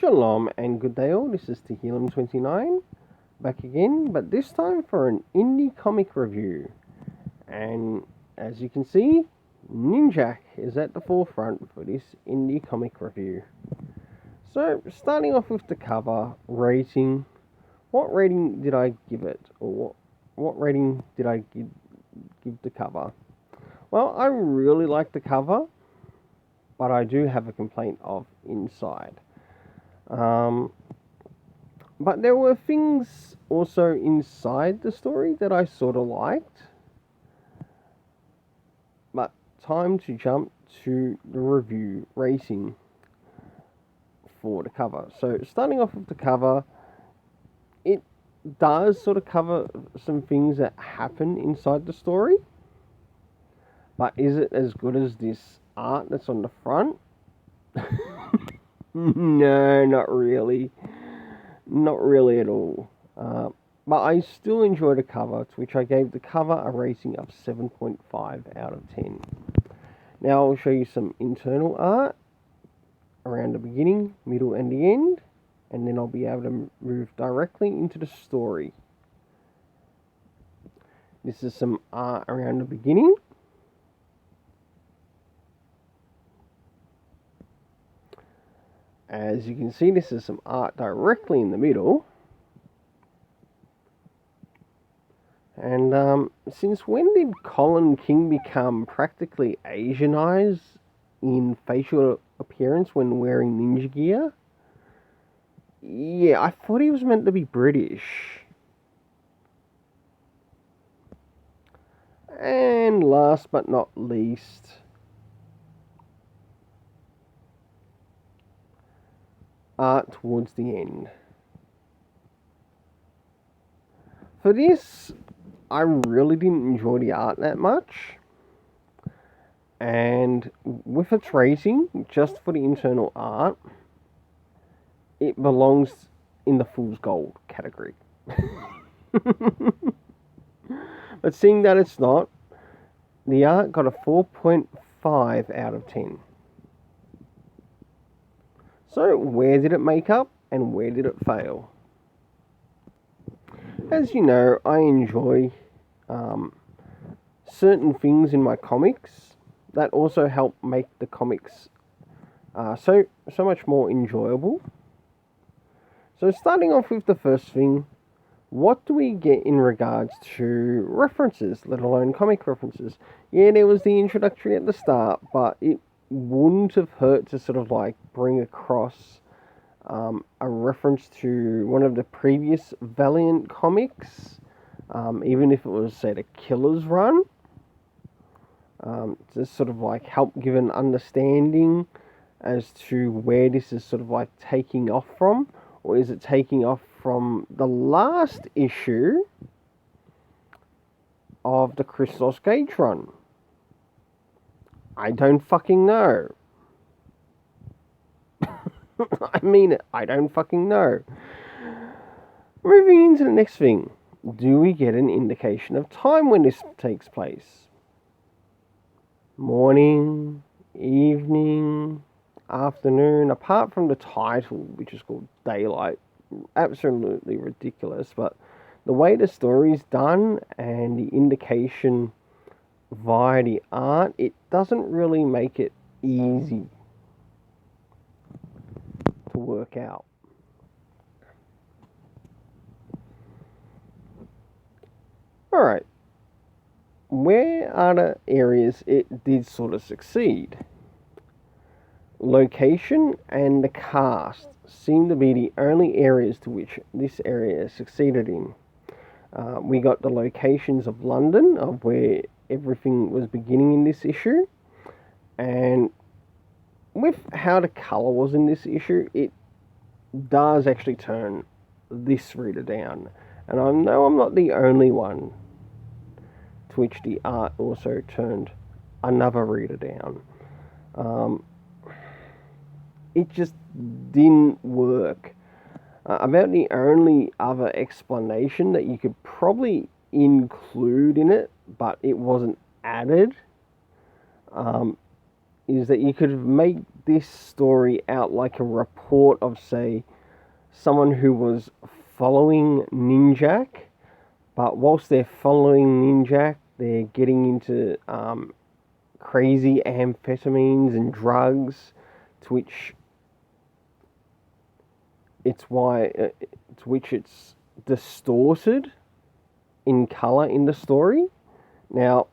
Shalom and good day all, this is Tehillim29 back again, but this time for an indie comic review. And as you can see, Ninjak is at the forefront for this indie comic review. So starting off with the cover, rating. What rating did I give it? Or what rating did I give the cover? Well, I really like the cover, but I do have a complaint of inside. But there were things also inside the story that I sort of liked. But time to jump to the review rating for the cover. So starting off with the cover, it does sort of cover some things that happen inside the story. But is it as good as this art that's on the front? No, not really. Not really at all. But I still enjoyed the cover, to which I gave the cover a rating of 7.5 out of 10. Now I'll show you some internal art around the beginning, middle and the end, and then I'll be able to move directly into the story. This is some art around the beginning. As you can see, this is some art directly in the middle. And since when did Colin King become practically Asianized in facial appearance when wearing ninja gear? Yeah, I thought he was meant to be British. And last but not least, art towards the end. For this, I really didn't enjoy the art that much. And with its rating, just for the internal art, it belongs in the Fool's Gold category. But seeing that it's not, the art got a 4.5 out of 10. So where did it make up and where did it fail? As you know, I enjoy certain things in my comics that also help make the comics so much more enjoyable. So starting off with the first thing, what do we get in regards to references, let alone comic references? Yeah, there was the introductory at the start, but it wouldn't have hurt to sort of like bring across a reference to one of the previous Valiant comics, even if it was, say, the Killer's Run, to sort of like help give an understanding as to where this is sort of like taking off from, or is it taking off from the last issue of the Christos Gage run? I don't fucking know. I mean it, I don't fucking know. Moving into the next thing, do we get an indication of time when this takes place? Morning, evening, afternoon, apart from the title, which is called Daylight. Absolutely ridiculous, but the way the story's done and the indication via the art, it doesn't really make it easy to work out. Alright, where are the areas it did sort of succeed? Location and the cast seem to be the only areas to which this area succeeded in. We got the locations of London, of where everything was beginning in this issue, and with how the colour was in this issue, it does actually turn this reader down. And I know I'm not the only one to which the art also turned another reader down. It just didn't work. About the only other explanation that you could probably include in it, but it wasn't added, is that you could make this story out like a report of, say, someone who was following Ninjak, but whilst they're following Ninjak, they're getting into crazy amphetamines and drugs, to which it's distorted in colour in the story. Now,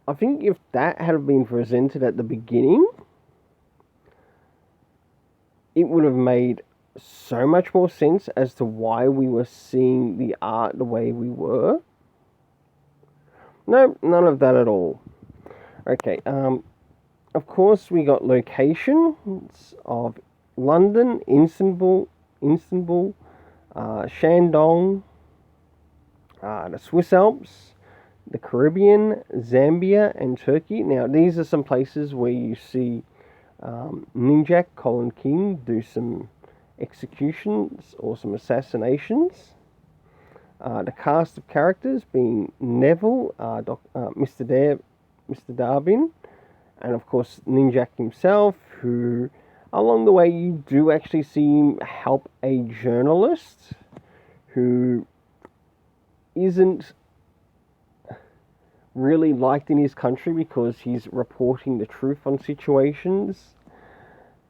I think if that had been presented at the beginning, it would have made so much more sense as to why we were seeing the art the way we were. No, none of that at all. Okay, of course we got locations of London, Istanbul, Shandong, the Swiss Alps, the Caribbean, Zambia, and Turkey. Now, these are some places where you see Ninjak, Colin King, do some executions or some assassinations. The cast of characters being Neville, Mr. Darbin, and of course Ninjak himself, who along the way you do actually see him help a journalist who isn't really liked in his country because he's reporting the truth on situations.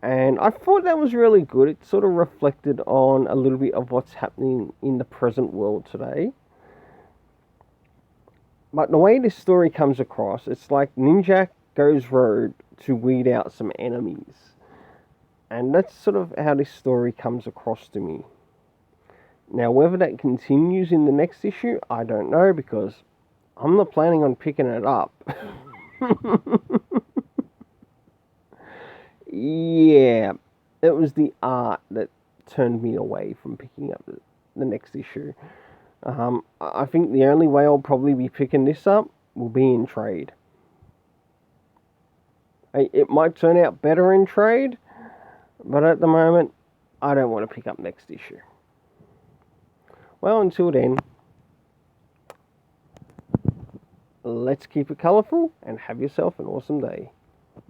And I thought that was really good. It sort of reflected on a little bit of what's happening in the present world today. But the way this story comes across, it's like Ninjak goes rogue to weed out some enemies. And that's sort of how this story comes across to me. Now, whether that continues in the next issue, I don't know, because I'm not planning on picking it up. Yeah, it was the art that turned me away from picking up the next issue. I think the only way I'll probably be picking this up will be in trade. It might turn out better in trade, but at the moment, I don't want to pick up next issue. Well, until then, let's keep it colourful and have yourself an awesome day.